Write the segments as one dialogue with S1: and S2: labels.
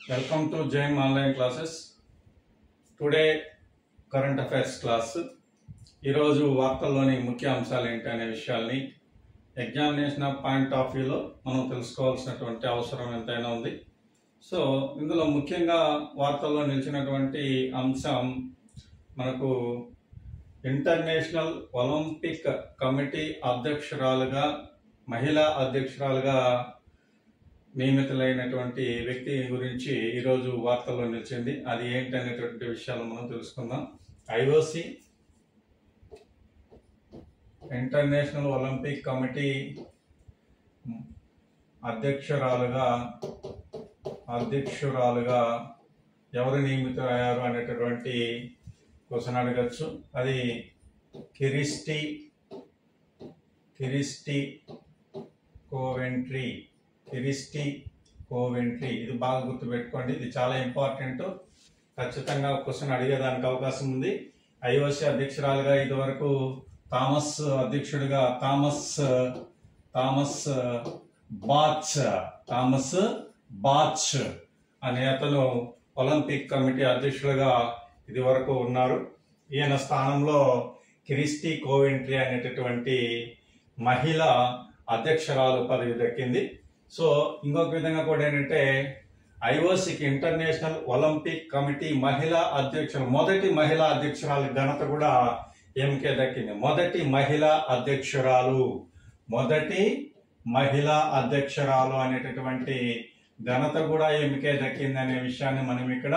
S1: Welcome to Jain online classes. Today current affairs class. ఈరోజు వార్తల్లోని ముఖ్య అంశాలు ఏంటి అనే విషయాల్ని ఎగ్జామినేషన్ పాయింట్ ఆఫ్ వ్యూలో మనం తెలుసుకోవాల్సినటువంటి అవసరం ఎంతైనా ఉంది. సో ఇందులో ముఖ్యంగా వార్తల్లో నిలిచినటువంటి అంశం మనకు ఇంటర్నేషనల్ ఒలింపిక్ కమిటీ అధ్యక్షురాలుగా మహిళా అధ్యక్షురాలుగా నియమితులైనటువంటి వ్యక్తి గురించి ఈరోజు వార్తల్లో నిలిచింది. అది ఏంటనేటువంటి విషయాలు మనం తెలుసుకుందాం. ఐఓసి ఇంటర్నేషనల్ ఒలింపిక్ కమిటీ అధ్యక్షురాలుగా ఎవరు నియమితులయ్యారు అనేటటువంటి క్వశ్చన్ అడగచ్చు. అది కిరిస్టీ కోవెంట్రీ. ఇది బాగా గుర్తుపెట్టుకోండి, ఇది చాలా ఇంపార్టెంట్. ఖచ్చితంగా క్వశ్చన్ అడిగేదానికి అవకాశం ఉంది. ఐఓసి అధ్యక్షురాలుగా ఇదివరకు అధ్యక్షుడిగా థామస్ బాచ్ అనే అతను ఒలింపిక్ కమిటీ అధ్యక్షుడిగా ఇది వరకు ఉన్నారు. ఈయన స్థానంలో కిరిస్టీ కోవెంట్రీ అనేటటువంటి మహిళ అధ్యక్షురాలు పదవి దక్కింది. సో ఇంకొక విధంగా కూడా ఏంటంటే ఐఓసికి ఇంటర్నేషనల్ ఒలింపిక్ కమిటీ మొదటి మహిళా అధ్యక్షురాలు ఘనత కూడా ఈమెకే దక్కింది. మొదటి మహిళా అధ్యక్షురాలు అనేటటువంటి ఘనత కూడా ఈమెకే దక్కింది అనే విషయాన్ని మనం ఇక్కడ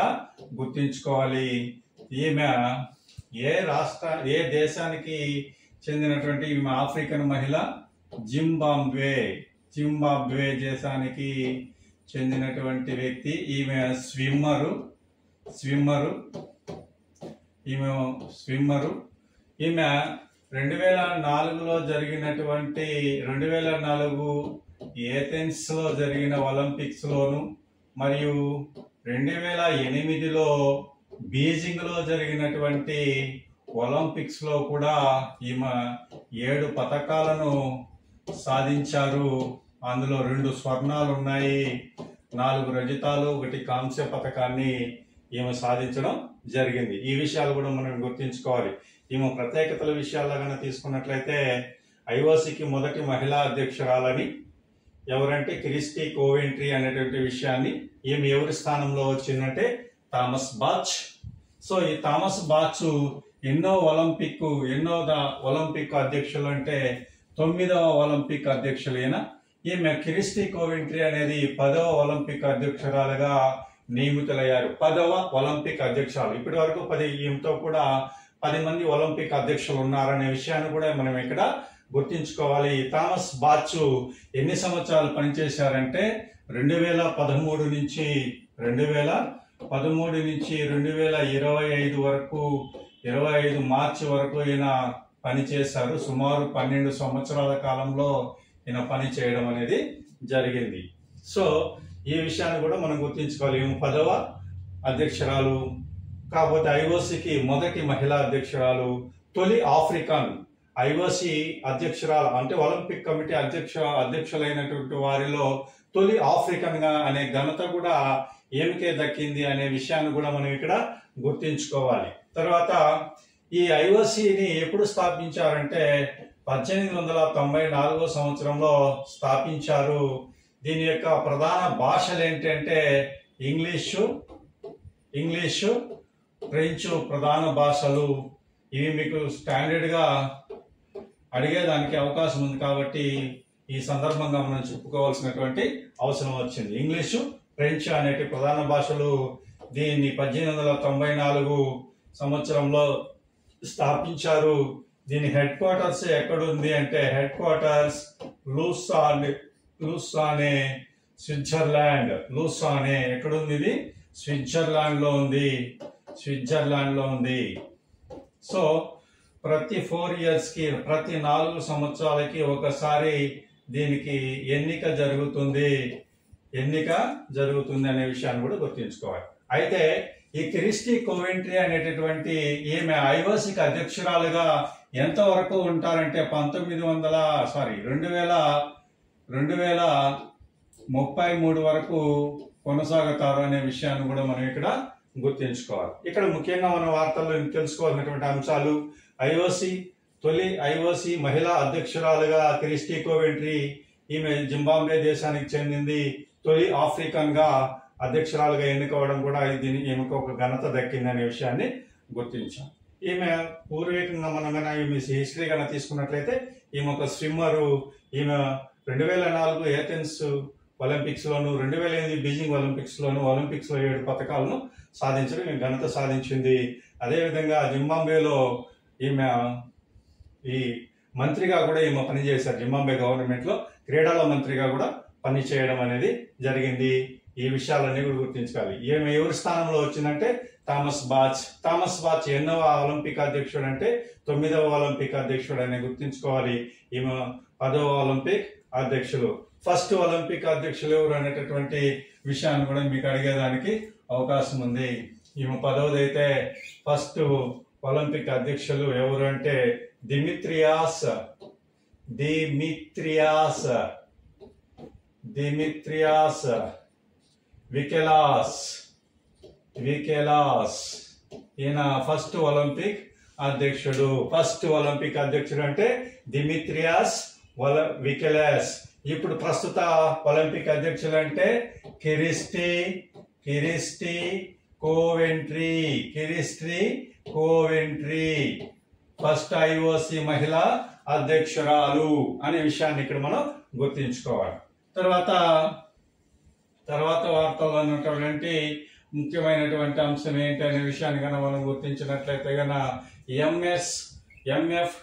S1: గుర్తించుకోవాలి. ఈమె ఏ దేశానికి చెందినటువంటి ఈమె ఆఫ్రికన్ మహిళ, జింబాబ్వే దేశానికి చెందినటువంటి వ్యక్తి. ఈమె స్విమ్మరు. ఈమె 2004లో జరిగినటువంటి 2004 ఏథెన్స్ లో జరిగిన ఒలింపిక్స్ లోను మరియు 2008లో బీజింగ్ లో జరిగినటువంటి ఒలింపిక్స్ లో కూడా ఈమె 7 పతకాలను సాధించారు. అందులో 2 స్వర్ణాలు ఉన్నాయి, 4 రజతాలు, 1 కాంస్య పతకాన్ని ఈమె సాధించడం జరిగింది. ఈ విషయాలు కూడా మనం గుర్తించుకోవాలి. ఈమె ప్రత్యేకతల విషయాల్లో కనుక తీసుకున్నట్లయితే ఐఓసికి మొదటి మహిళా అధ్యక్షురాలని ఎవరంటే కిరిస్టీ కోవెంట్రీ అనేటువంటి విషయాన్ని ఈమె ఎవరి స్థానంలో వచ్చిందంటే థామస్ బాచ్. సో ఈ థామస్ బాచ్ ఎన్నో ఒలింపిక్ అధ్యక్షులు అంటే 9వ ఒలింపిక్ అధ్యక్షులైన ఈమె కిరిస్టీ కోవెంట్రీ అనేది 10వ ఒలింపిక్ అధ్యక్షురాలుగా నియమితులయ్యారు. 10వ ఒలింపిక్ అధ్యక్షురాలు. ఇప్పటి వరకు ఈమెతో కూడా 10 మంది ఒలింపిక్ అధ్యక్షులు ఉన్నారనే విషయాన్ని కూడా మనం ఇక్కడ గుర్తించుకోవాలి. థామస్ బాచ్ ఎన్ని సంవత్సరాలు పనిచేశారంటే 2013 నుంచి 2025 వరకు 25 మార్చి వరకు ఈయన పనిచేశారు. సుమారు 12 సంవత్సరాల కాలంలో ఈయన పని చేయడం అనేది జరిగింది. సో ఈ విషయాన్ని కూడా మనం గుర్తించుకోవాలి. 10వ అధ్యక్షురాలు కాకపోతే ఐఓసికి మొదటి మహిళా అధ్యక్షురాలు, తొలి ఆఫ్రికన్ ఐఓసి అధ్యక్షురాలు అంటే ఒలింపిక్ కమిటీ అధ్యక్షులైనటువంటి వారిలో తొలి ఆఫ్రికన్ గా అనే ఘనత కూడా ఏమికే దక్కింది అనే విషయాన్ని కూడా మనం ఇక్కడ గుర్తించుకోవాలి. తర్వాత ఈ ఐఓసిని ఎప్పుడు స్థాపించారంటే 1894 సంవత్సరంలో స్థాపించారు. దీని యొక్క ప్రధాన భాషలు ఏంటంటే ఇంగ్లీషు, ఫ్రెంచ్ ప్రధాన భాషలు. ఇవి మీకు స్టాండర్డ్ గా అడిగేదానికి అవకాశం ఉంది కాబట్టి ఈ సందర్భంగా మనం చెప్పుకోవాల్సినటువంటి అవసరం వచ్చింది. ఇంగ్లీషు, ఫ్రెంచ్ అనేటి ప్రధాన భాషలు. దీన్ని 1894 సంవత్సరంలో స్థాపించారు. దీని హెడ్ క్వార్టర్స్ ఎక్కడుంది అంటే హెడ్ క్వార్టర్స్ లూసానే స్విట్జర్లాండ్. ఎక్కడుంది? ఇది స్విట్జర్లాండ్ లో ఉంది. సో ప్రతి 4 years కి, ప్రతి 4 సంవత్సరాలకి ఒకసారి దీనికి ఎన్నిక జరుగుతుంది అనే విషయాన్ని కూడా గుర్తుంచుకోవాలి. అయితే ఈ కిరిస్టీ కోవెంట్రీ అనేటటువంటి ఈమె ఐఓసికి అధ్యక్షురాలుగా ఎంతవరకు ఉంటారంటే 2033 వరకు కొనసాగుతారు అనే విషయాన్ని కూడా మనం ఇక్కడ గుర్తుంచుకోవాలి. ఇక్కడ ముఖ్యంగా మన వార్తల్లో తెలుసుకోవాల్సినటువంటి అంశాలు తొలి ఐఓసి మహిళా అధ్యక్షురాలుగా క్రిస్టీ కోవెంట్రీ, ఈమె జింబాబ్వే దేశానికి చెందింది. తొలి ఆఫ్రికన్ గా అధ్యక్షురాలుగా ఎన్నుకోవడం కూడా ఈమెకు ఒక ఘనత దక్కిందనే విషయాన్ని గుర్తించాం. ఈమె పూర్వీకంగా మనం ఈమె హిస్టరీ కన్నా తీసుకున్నట్లయితే ఈమె ఒక స్విమ్మరు. ఈమె 2004 ఏథెన్స్ ఒలింపిక్స్ లోను, 2008 బీజింగ్ ఒలింపిక్స్ లో 7 పథకాలను సాధించడం ఈమె ఘనత సాధించింది. అదేవిధంగా జింబాబ్వేలో ఈమె ఈ మంత్రిగా కూడా ఈమె పనిచేశారు. జింబాబ్వే గవర్నమెంట్ లో క్రీడల మంత్రిగా కూడా పనిచేయడం అనేది జరిగింది. ఈ విషయాలన్నీ కూడా గుర్తించాలి. ఈమె ఎవరి స్థానంలో వచ్చిందంటే థామస్ బాచ్ ఎన్నవ ఒలింపిక్ అధ్యక్షుడు అంటే 9వ ఒలింపిక్ అధ్యక్షుడు అని గుర్తించుకోవాలి. ఈమె 10వ ఒలింపిక్ అధ్యక్షులు. ఫస్ట్ ఒలింపిక్ అధ్యక్షులు ఎవరు అనేటటువంటి విషయాన్ని కూడా మీకు అడిగేదానికి అవకాశం ఉంది. ఈమె 10వది అయితే ఫస్ట్ ఒలింపిక్ అధ్యక్షులు ఎవరు అంటే దిమిత్రియాస్ వికెలాస్. ఈయన ఫస్ట్ ఒలింపిక్ అధ్యక్షుడు. అంటే దిమిత్రియాస్ వికెలాస్. ఇప్పుడు ప్రస్తుత ఒలింపిక్ అధ్యక్షులు అంటే కిరిస్టీ కోవెంట్రీ ఫస్ట్ ఐఓసి మహిళా అధ్యక్షురాలు అనే విషయాన్ని ఇక్కడ మనం గుర్తించుకోవాలి. తర్వాత వార్తల్లో ఉన్నటువంటి ముఖ్యమైనటువంటి అంశం ఏంటి అనే విషయాన్ని కనుక మనం గుర్తించినట్లయితే కనుక ఎంఎఫ్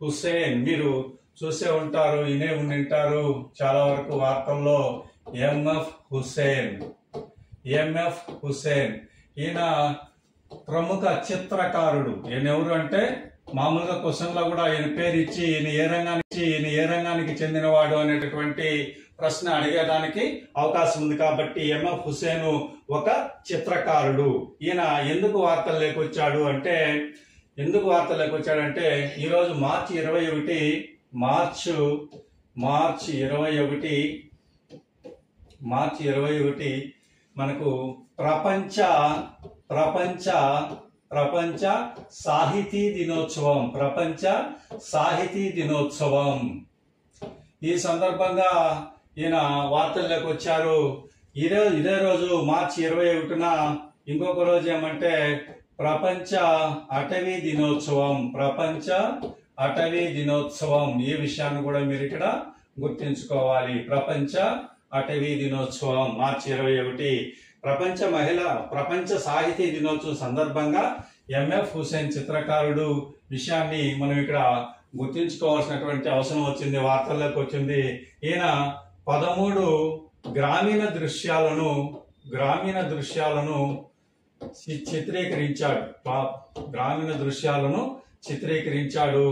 S1: హుసేన్, మీరు చూసే ఉంటారు, వినే ఉంటారు చాలా వరకు వార్తల్లో. ఎంఎఫ్ హుసేన్ ఈయన ప్రముఖ చిత్రకారుడు. ఈయన ఎవరు అంటే మామూలుగా క్వశ్చన్ లో కూడా ఈయన పేరు ఇచ్చి ఈయన ఏ రంగానికి చెందినవాడు అనేటటువంటి ప్రశ్న అడిగేదానికి అవకాశం ఉంది. కాబట్టి ఎంఎఫ్ హుసేన్ ఒక చిత్రకారుడు. ఈయన ఎందుకు వార్తల్లోకి వచ్చాడు అంటే ఈరోజు మార్చి 21 మనకు ప్రపంచ సాహితీ దినోత్సవం. ఈ సందర్భంగా ఈయన వార్తల్లోకి వచ్చారు. ఇదే రోజు మార్చి 21న ఇంకొక రోజు ఏమంటే ప్రపంచ అటవీ దినోత్సవం. ఈ విషయాన్ని కూడా మీరు ఇక్కడ గుర్తించుకోవాలి. ప్రపంచ అటవీ దినోత్సవం మార్చి 21. ప్రపంచ సాహితీ దినోత్సవం సందర్భంగా ఎంఎఫ్ హుసేన్ చిత్రకారుడు విషయాన్ని మనం ఇక్కడ గుర్తించుకోవాల్సినటువంటి అవసరం వచ్చింది, వార్తల్లోకి వచ్చింది. ఈయన 13 గ్రామీణ దృశ్యాలను చిత్రీకరించాడు.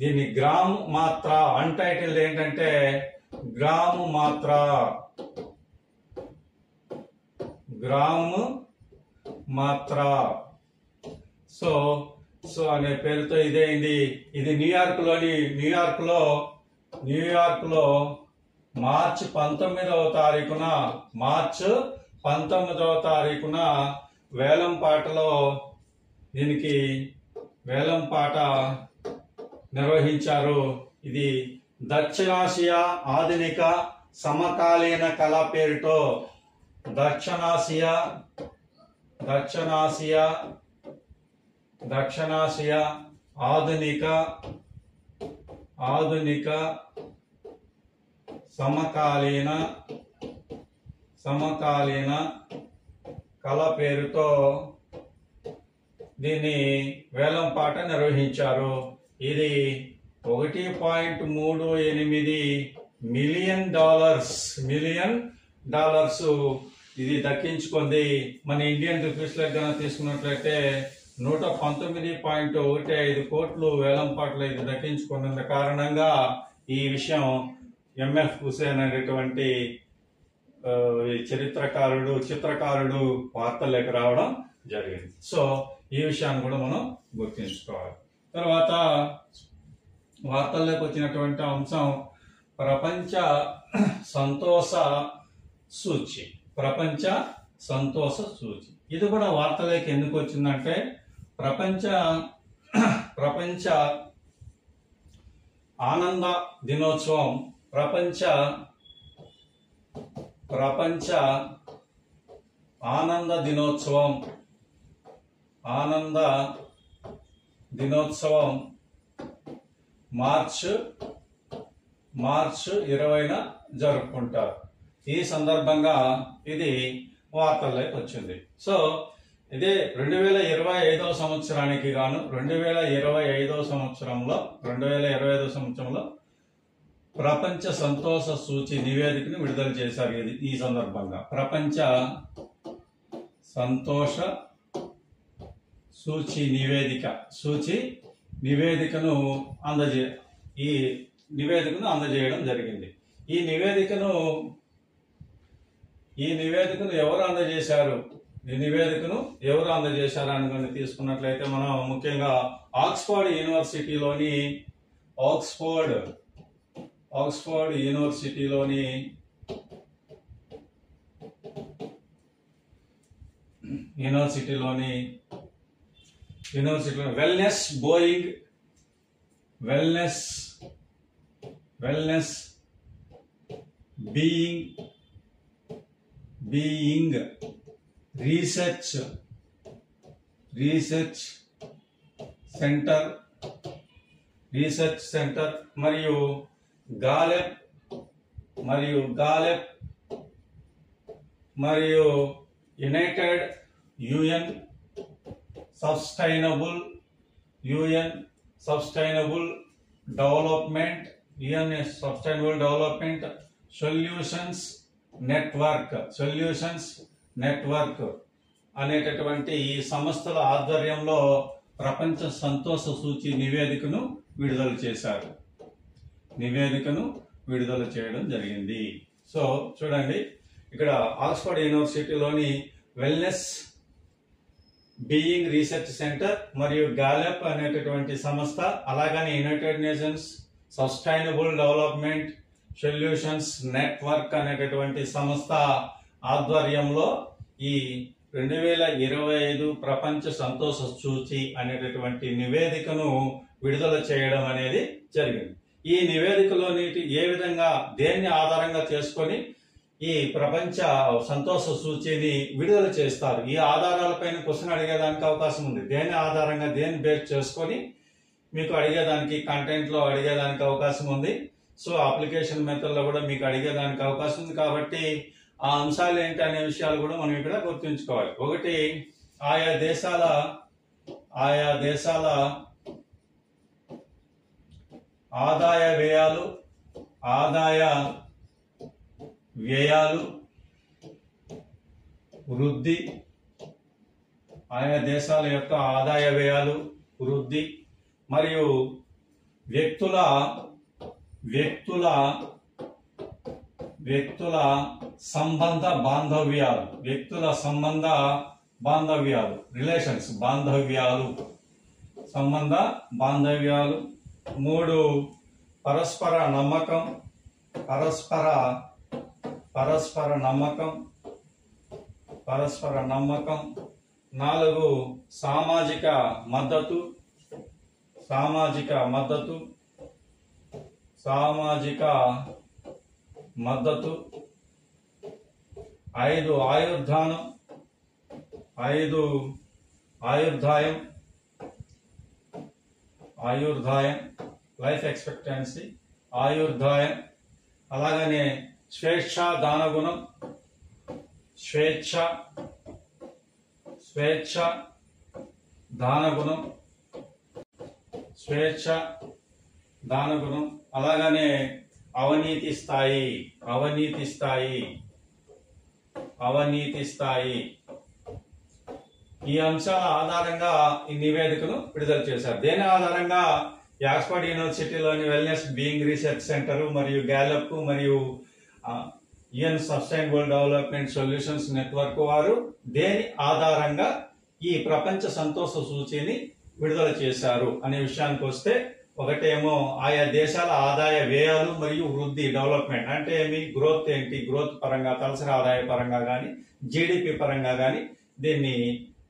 S1: దీన్ని గ్రామ్ మాత్ర అన్టైటిల్డ్ ఏంటంటే గ్రామ్ మాత్ర సో అనే పేరుతో ఇదేంది. ఇది న్యూయార్క్ లో మార్చి 19వ తారీఖున వేలంపాటలో దీనికి వేలంపాట నిర్వహించారు. ఇది దక్షిణాసియా ఆధునిక సమకాలీన కళ పేరుతో దక్షిణాసియా ఆధునిక సమకాలీన కళ పేరుతో దీన్ని వేలంపాట నిర్వహించారు. ఇది $1.38 మిలియన్ ఇది దక్కించుకుంది. మన ఇండియన్ రూపీస్ లెక్కన తీసుకున్నట్లయితే 119.15 కోట్లు వేలంపాటలో ఇది దక్కించుకున్న కారణంగా ఈ విషయం ఎంఎఫ్ హుసేన్ అనేటువంటి చిత్రకారుడు వార్తల్లోకి రావడం జరిగింది. సో ఈ విషయాన్ని కూడా మనం గుర్తుంచుకోవాలి. తర్వాత వార్తల్లోకి వచ్చినటువంటి అంశం ప్రపంచ సంతోష సూచి. ప్రపంచ సంతోష సూచి. ఇది కూడా వార్తలోకి ఎందుకు వచ్చిందంటే ప్రపంచ ఆనంద దినోత్సవం, ప్రపంచ ఆనంద దినోత్సవం మార్చ్ 20న జరుపుకుంటారు. ఈ సందర్భంగా ఇది వార్తల్లోకి వచ్చింది. సో ఇదే 2025 సంవత్సరానికి గాను 2025 సంవత్సరంలో ప్రపంచ సంతోష సూచి నివేదికను విడుదల చేశారు. ఈ సందర్భంగా ప్రపంచ సంతోష సూచి నివేదికను అందజేయడం జరిగింది. ఈ నివేదికను ఎవరు అందజేశారు? ఈ నివేదికను ఎవరు అందజేశారు అని తీసుకున్నట్లయితే మనం ముఖ్యంగా ఆక్స్ఫర్డ్ యూనివర్సిటీలోని వెల్నెస్ బీయింగ్ రీసెర్చ్ సెంటర్ మరియు గాలెప్ మరియు United UN Sustainable Development Solutions Network అనేటటువంటి ఈ సంస్థల ఆధ్వర్యంలో ప్రపంచ సంతోష సూచి నివేదికను విడుదల చేయడం జరిగింది. సో చూడండి, ఇక్కడ ఆక్స్ఫర్డ్ యూనివర్సిటీలోని వెల్నెస్ బీయింగ్ రీసెర్చ్ సెంటర్ మరియు గాలెప్ అనేటటువంటి సంస్థ, అలాగని United Nations Sustainable Development Solutions Network అనేటటువంటి సంస్థ ఆధ్వర్యంలో ఈ 2025 ప్రపంచ సంతోష సూచి అనేటటువంటి నివేదికను విడుదల చేయడం అనేది జరిగింది. ఈ నివేదికలో ఏ విధంగా దేన్ని ఆధారంగా చేసుకొని ఈ ప్రపంచ సంతోష సూచిని విడుదల చేస్తారు, ఈ ఆధారాలపైన క్వశ్చన్ అడిగేదానికి అవకాశం ఉంది. దేని ఆధారంగా దేన్ని బేస్ చేసుకొని మీకు అడిగేదానికి కంటెంట్ లో అడిగేదానికి అవకాశం ఉంది. సో అప్లికేషన్ మెథడ్ లో కూడా మీకు అడిగేదానికి అవకాశం ఉంది. కాబట్టి ఆ అంశాలు ఏంటి అనే విషయాలు కూడా మనం ఇక్కడ గుర్తుంచుకోవాలి. ఒకటి, ఆయా దేశాల ఆదాయ వ్యయాలు వృద్ధి, ఆయా దేశాల యొక్క ఆదాయ వ్యయాలు వృద్ధి మరియు వ్యక్తుల సంబంధ బాంధవ్యాలు రిలేషన్స్ సంబంధ బాంధవ్యాలు. 3, పరస్పర నమ్మకం. 4, సామాజిక మద్దతు. 5, ఆయుర్దాయం లైఫ్ ఎక్స్పెక్టెన్సీ, ఆయుర్దాయం. అలాగనే స్వేచ్ఛ దానగుణం, అలాగనే అవినీతి స్థాయి. ఈ అంశాల ఆధారంగా ఈ నివేదికను విడుదల చేశారు. దేని ఆధారంగా? ఆక్స్ఫర్డ్ యూనివర్సిటీలోని వెల్నెస్ బీయింగ్ రీసెర్చ్ సెంటర్ మరియు గ్యాలప్ మరియు UN Sustainable Development Solutions Network వారు దేని ఆధారంగా ఈ ప్రపంచ సంతోష సూచిని విడుదల చేశారు అనే విషయానికి వస్తే ఒకటేమో ఆయా దేశాల ఆదాయ వ్యయాలు మరియు వృద్ధి డెవలప్మెంట్ అంటే ఏమి గ్రోత్ ఏంటి, గ్రోత్ పరంగా తలసరి ఆదాయ పరంగా కానీ జీడిపి పరంగా కానీ దీన్ని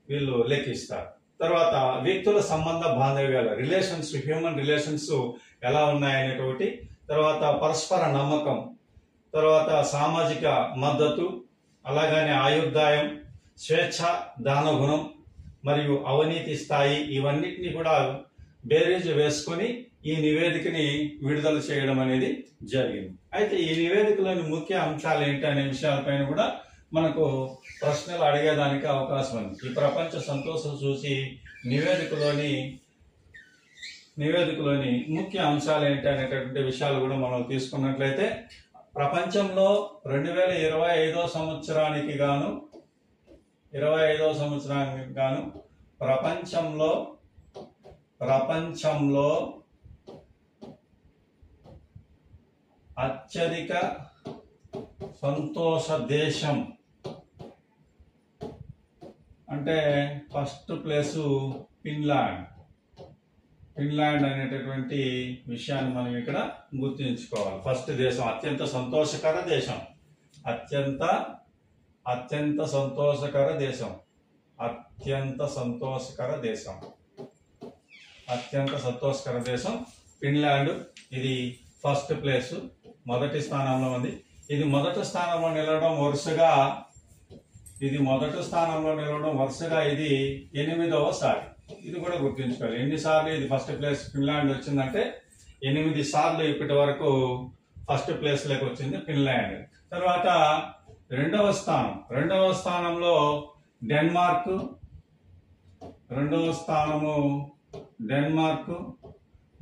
S1: వీళ్ళు లెక్కిస్తారు. తర్వాత వ్యక్తుల సంబంధ బాంధవ్యాలు రిలేషన్స్, హ్యూమన్ రిలేషన్స్ ఎలా ఉన్నాయనేటువంటి, తర్వాత పరస్పర నమ్మకం, తర్వాత సామాజిక మద్దతు, అలాగనే ఆయుర్దాయం, స్వేచ్ఛ దాన గుణం మరియు అవినీతి స్థాయి, ఇవన్నిటిని కూడా బేరీజు వేసుకొని ఈ నివేదికని విడుదల చేయడం అనేది జరిగింది. అయితే ఈ నివేదికలోని ముఖ్య అంశాలు ఏంటి అనే విషయాలపైన కూడా మనకు ప్రశ్నలు అడిగేదానికి అవకాశం ఉంది. ఈ ప్రపంచ సంతోష సూచి నివేదికలోని ముఖ్య అంశాలు ఏంటి అనేటటువంటి విషయాలు కూడా మనం తీసుకున్నట్లయితే, ప్రపంచంలో 2025 సంవత్సరానికి గాను ప్రపంచంలో అత్యధిక సంతోష దేశం అంటే ఫస్ట్ ప్లేసు ఫిన్లాండ్ అనేటటువంటి విషయాన్ని మనం ఇక్కడ గుర్తుంచుకోవాలి. ఫస్ట్ దేశం, అత్యంత సంతోషకర దేశం, అత్యంత సంతోషకర దేశం ఫిన్లాండ్. ఇది ఫస్ట్ ప్లేస్, మొదటి స్థానంలో ఉంది. ఇది మొదటి స్థానంలో నిలవడం వరుసగా ఇది 8వ సారి. ఇది కూడా గుర్తుంచుకోవాలి. ఎన్నిసార్లు ఇది ఫస్ట్ ప్లేస్ ఫిన్లాండ్ వచ్చిందంటే 8 సార్లు ఇప్పటి వరకు ఫస్ట్ ప్లేస్ లోకి వచ్చింది ఫిన్లాండ్. తర్వాత రెండవ స్థానంలో డెన్మార్క్,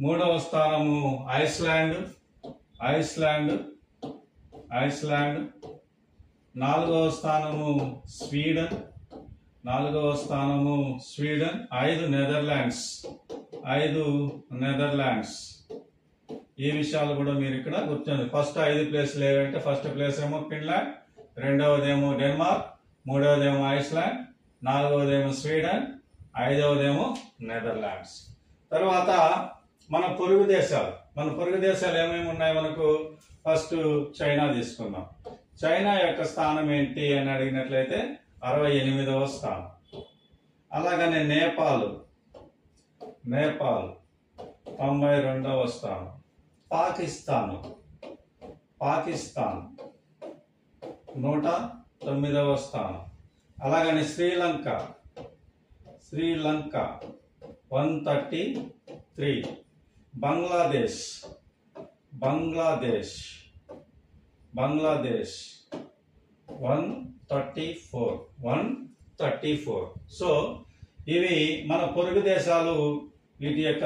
S1: మూడవ స్థానము ఐస్లాండ్, నాలుగవ స్థానము స్వీడన్, 5 నెదర్లాండ్స్. ఈ విషయాలు కూడా మీరు ఇక్కడ గుర్తుంది. ఫస్ట్ 5 ప్లేస్లు ఏవంటే, ఫస్ట్ ప్లేస్ ఏమో ఫిన్లాండ్, రెండవదేమో డెన్మార్క్, మూడవదేమో ఐస్లాండ్, నాలుగవదేమో స్వీడన్, 5వదేమో నెదర్లాండ్స్. తర్వాత మన పొరుగు దేశాలు ఏమేమి ఉన్నాయి మనకు? ఫస్ట్ చైనా తీసుకుందాం. చైనా యొక్క స్థానం ఏంటి అని అడిగినట్లయితే 68వ స్థానం. అలాగనే నేపాల్ 92వ స్థానం. పాకిస్తాన్ 109వ స్థానం. అలాగనే శ్రీలంక 133. బంగ్లాదేశ్ 134. సో ఇవి మన పొరుగు దేశాలు. వీటి యొక్క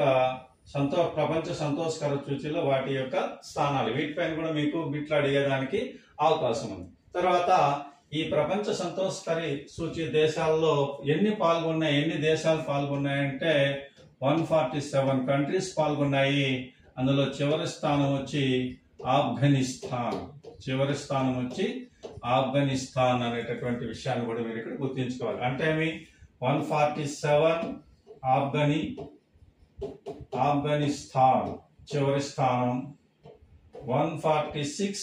S1: ప్రపంచ సంతోషకర సూచీలో వాటి యొక్క స్థానాలు. వీటిపైన కూడా మీకు బిట్లు అడిగేదానికి అవకాశం ఉంది. తర్వాత ఈ ప్రపంచ సంతోషకరి సూచి దేశాల్లో ఎన్ని దేశాలు పాల్గొన్నాయంటే 147 కంట్రీస్ పాల్గొన్నాయి. అందులో చివరి స్థానం వచ్చి ఆఫ్ఘనిస్తాన్ అనేటటువంటి విషయాన్ని కూడా మీరు ఇక్కడ గుర్తుంచుకోవాలి. అంటే 147 ఆఫ్ఘనిస్తాన్ చివరి స్థానం. 146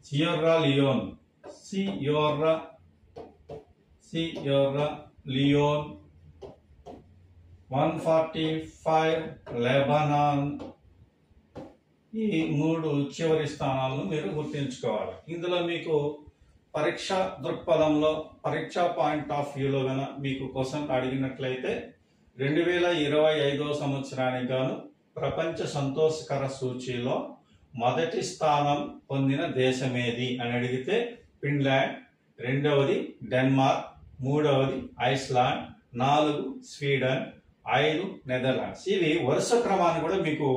S1: సియర్రా లియోన్ 145 లెబనాన్. ఈ 3 చివరి స్థానాలను మీరు గుర్తుంచుకోవాలి. ఇందులో మీకు పరీక్షా దృక్పథంలో, పరీక్షా పాయింట్ ఆఫ్ వ్యూలో గన మీకు క్వశ్చన్ అడిగినట్లయితే 2025 సంవత్సరానికి గాను ప్రపంచ సంతోషకర సూచీలో మొదటి స్థానం పొందిన దేశమేది అని అడిగితే ఫిన్లాండ్, రెండవది డెన్మార్క్, మూడవది ఐస్లాండ్, 4 స్వీడన్, 5 నెదర్లాండ్స్. ఇవి వరుస క్రమాన్ని కూడా మీకు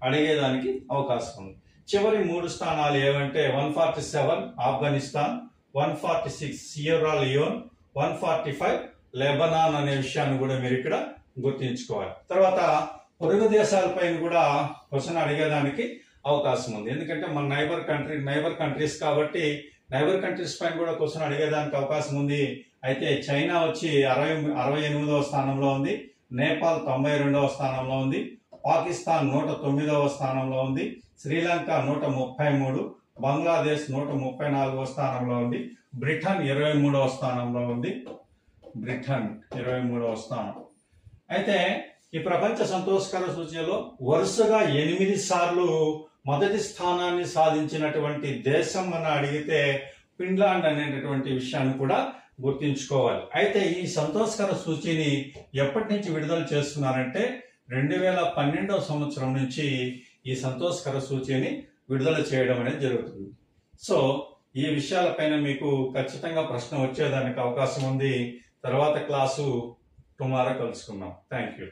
S1: అడిగేదానికి అవకాశం ఉంది. చివరి 3 స్థానాలు ఏమంటే 147 ఆఫ్ఘనిస్తాన్, 146 సియర్రా లియోన్, 145 లెబనాన్ అనే విషయాన్ని కూడా మీరు ఇక్కడ గుర్తుంచుకోవాలి. తర్వాత పొరుగు దేశాలపైన కూడా క్వశ్చన్ అడిగేదానికి అవకాశం ఉంది. ఎందుకంటే మన నైబర్ కంట్రీస్ కాబట్టి నైబర్ కంట్రీస్ పైన కూడా క్వశ్చన్ అడిగేదానికి అవకాశం ఉంది. అయితే చైనా వచ్చి 68వ స్థానంలో ఉంది. నేపాల్ 92వ స్థానంలో ఉంది, పాకిస్తాన్ 109వ స్థానంలో ఉంది, శ్రీలంక 133, బంగ్లాదేశ్ 134వ స్థానంలో ఉంది, బ్రిటన్ 23వ స్థానంలో ఉంది. బ్రిటన్ 23వ స్థానం. అయితే ఈ ప్రపంచ సంతోషకర సూచీలో వరుసగా 8 సార్లు మొదటి స్థానాన్ని సాధించినటువంటి దేశం అని అడిగితే ఫిన్లాండ్ అనేటటువంటి విషయాన్ని కూడా గుర్తించుకోవాలి. అయితే ఈ సంతోషకర సూచీని ఎప్పటి నుంచి విడుదల చేస్తున్నారంటే 2012వ సంవత్సరం నుంచి ఈ సంతోషకర సూచీని విడుదల చేయడం అనేది జరుగుతుంది. సో ఈ విషయాలపైన మీకు ఖచ్చితంగా ప్రశ్న వచ్చేదానికి అవకాశం ఉంది. తర్వాత క్లాసు టుమారో కలుసుకుందాం. Thank you.